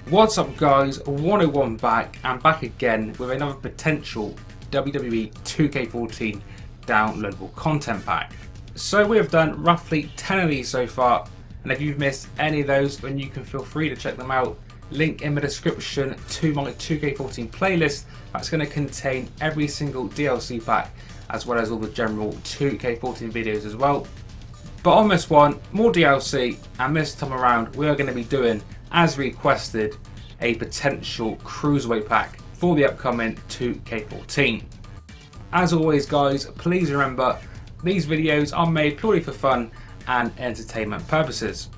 What's up guys, 101 back and back again with another potential WWE 2K14 downloadable content pack. So we have done roughly 10 of these so far, and if you've missed any of those then you can feel free to check them out. Link in the description to my 2K14 playlist that's going to contain every single DLC pack as well as all the general 2K14 videos as well. But on this one, more DLC, and this time around we are going to be doing, as requested, a potential Cruiserweight pack for the upcoming 2K14. As always guys, please remember these videos are made purely for fun and entertainment purposes.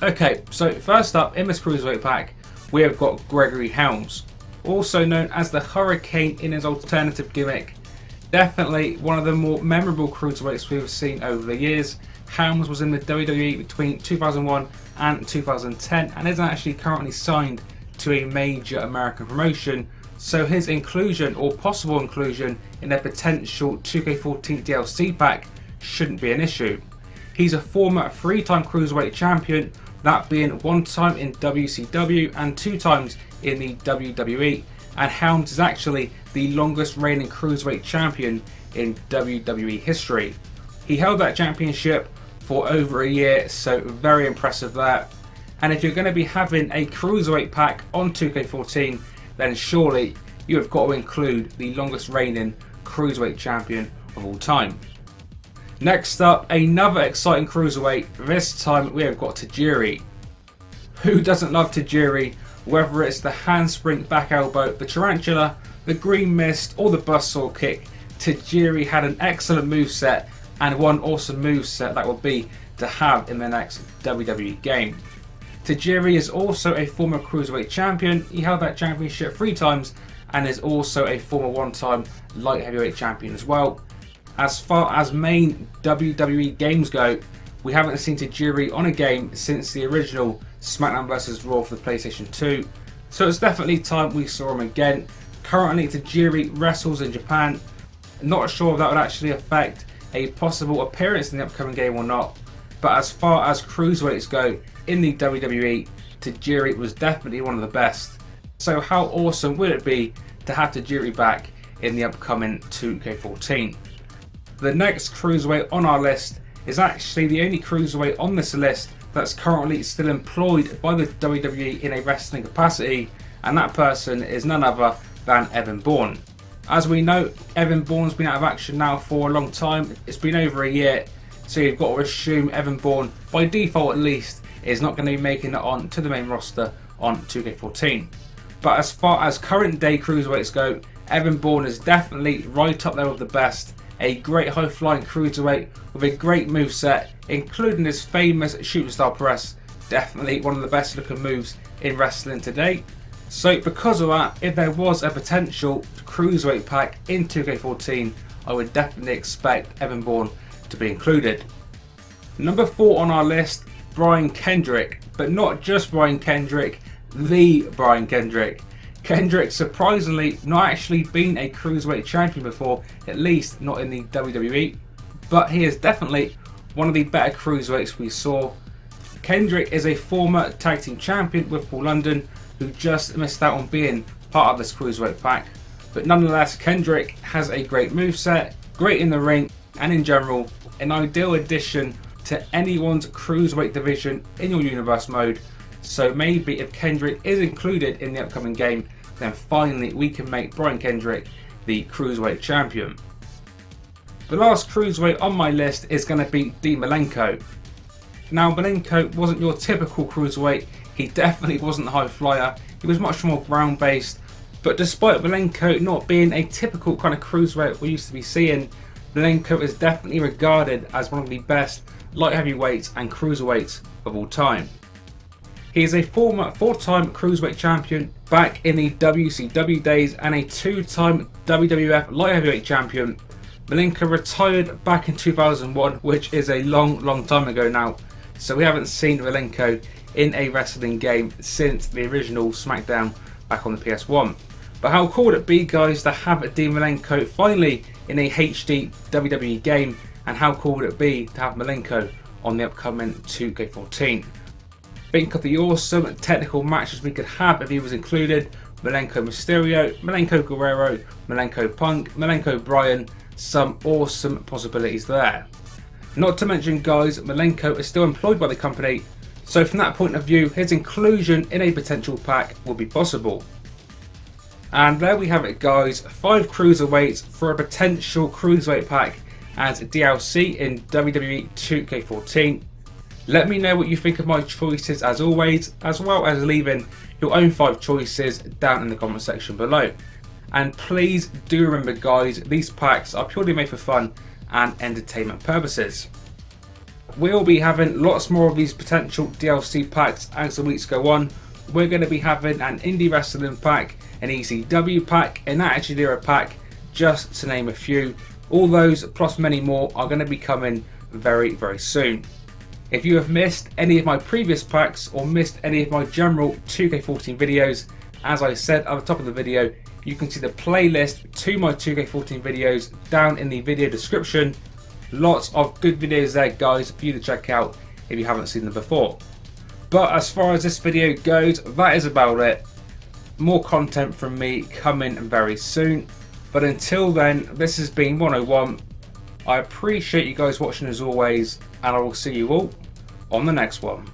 Okay, so first up in this Cruiserweight pack we have got Gregory Helms, also known as the Hurricane in his alternative gimmick. Definitely one of the more memorable Cruiserweights we've seen over the years. Helms was in the WWE between 2001 and 2010 and isn't actually currently signed to a major American promotion, so his inclusion or possible inclusion in a potential 2K14 DLC pack shouldn't be an issue. He's a former 3-time Cruiserweight champion, that being 1 time in WCW and 2 times in the WWE, and Helms is actually the longest reigning Cruiserweight champion in WWE history. He held that championship for over a year, so very impressive there. And if you're going to be having a Cruiserweight pack on 2K14, then surely you have got to include the longest reigning Cruiserweight champion of all time. Next up, another exciting Cruiserweight. This time we have got Tajiri. Who doesn't love Tajiri? Whether it's the handspring back elbow, the tarantula, the green mist or the buzzsaw kick, Tajiri had an excellent moveset, and one awesome moveset that will be to have in the next WWE game. Tajiri is also a former Cruiserweight champion. He held that championship 3 times and is also a former 1-time light heavyweight champion as well. As far as main WWE games go, we haven't seen Tajiri on a game since the original Smackdown vs Raw for the PlayStation 2, so it's definitely time we saw him again. Currently Tajiri wrestles in Japan. Not sure if that would actually affect a possible appearance in the upcoming game or not, but as far as Cruiserweights go in the WWE, Tajiri was definitely one of the best. So how awesome would it be to have Tajiri back in the upcoming 2K14? The next Cruiserweight on our list is actually the only Cruiserweight on this list that's currently still employed by the WWE in a wrestling capacity, and that person is none other than Evan Bourne. As we know, Evan Bourne's been out of action now for a long time. It's been over a year, so you've got to assume Evan Bourne, by default at least, is not going to be making it on to the main roster on 2K14. But as far as current day Cruiserweights go, Evan Bourne is definitely right up there with the best. A great high flying Cruiserweight with a great moveset, including his famous shooting star press. Definitely one of the best looking moves in wrestling today. So because of that, if there was a potential Cruiserweight pack in 2K14, I would definitely expect Evan Bourne to be included. Number 4 on our list, Brian Kendrick, but not just Brian Kendrick, the Brian Kendrick. Kendrick surprisingly not actually been a Cruiserweight champion before, at least not in the WWE, but he is definitely one of the better Cruiserweights we saw. Kendrick is a former tag team champion with Paul London, who just missed out on being part of this Cruiserweight pack, but nonetheless Kendrick has a great moveset, great in the ring, and in general an ideal addition to anyone's Cruiserweight division in your universe mode. So maybe if Kendrick is included in the upcoming game, then finally we can make Brian Kendrick the Cruiserweight champion. The last Cruiserweight on my list is going to be Malenko. Now Malenko wasn't your typical Cruiserweight, he definitely wasn't a high flyer, he was much more ground based, but despite Malenko not being a typical kind of Cruiserweight we used to be seeing, Malenko is definitely regarded as one of the best light heavyweights and Cruiserweights of all time. He is a former 4-time Cruiserweight champion back in the WCW days and a 2-time WWF light heavyweight champion. Malenko retired back in 2001, which is a long time ago now, so we haven't seen Malenko in a wrestling game since the original Smackdown back on the PS1. But how cool would it be guys to have Malenko finally in a HD WWE game, and how cool would it be to have Malenko on the upcoming 2K14? Think of the awesome technical matches we could have if he was included. Malenko Mysterio, Malenko Guerrero, Malenko Punk, Malenko Bryan. Some awesome possibilities there. Not to mention, guys, Malenko is still employed by the company, so from that point of view, his inclusion in a potential pack will be possible. And there we have it, guys, 5 cruiserweights for a potential cruiserweight pack as DLC in WWE 2K14. Let me know what you think of my choices as always, as well as leaving your own 5 choices down in the comment section below. And please do remember, guys, these packs are purely made for fun and entertainment purposes. We'll be having lots more of these potential DLC packs as the weeks go on. We're going to be having an Indie Wrestling pack, an ECW pack, an Attitude Era pack, just to name a few. All those plus many more are going to be coming very, very soon. If you have missed any of my previous packs or missed any of my general 2K14 videos, as I said at the top of the video, you can see the playlist to my 2K14 videos down in the video description. Lots of good videos there, guys, for you to check out if you haven't seen them before. But as far as this video goes, that is about it. More content from me coming very soon. But until then, this has been 101. I appreciate you guys watching as always, and I will see you all on the next one.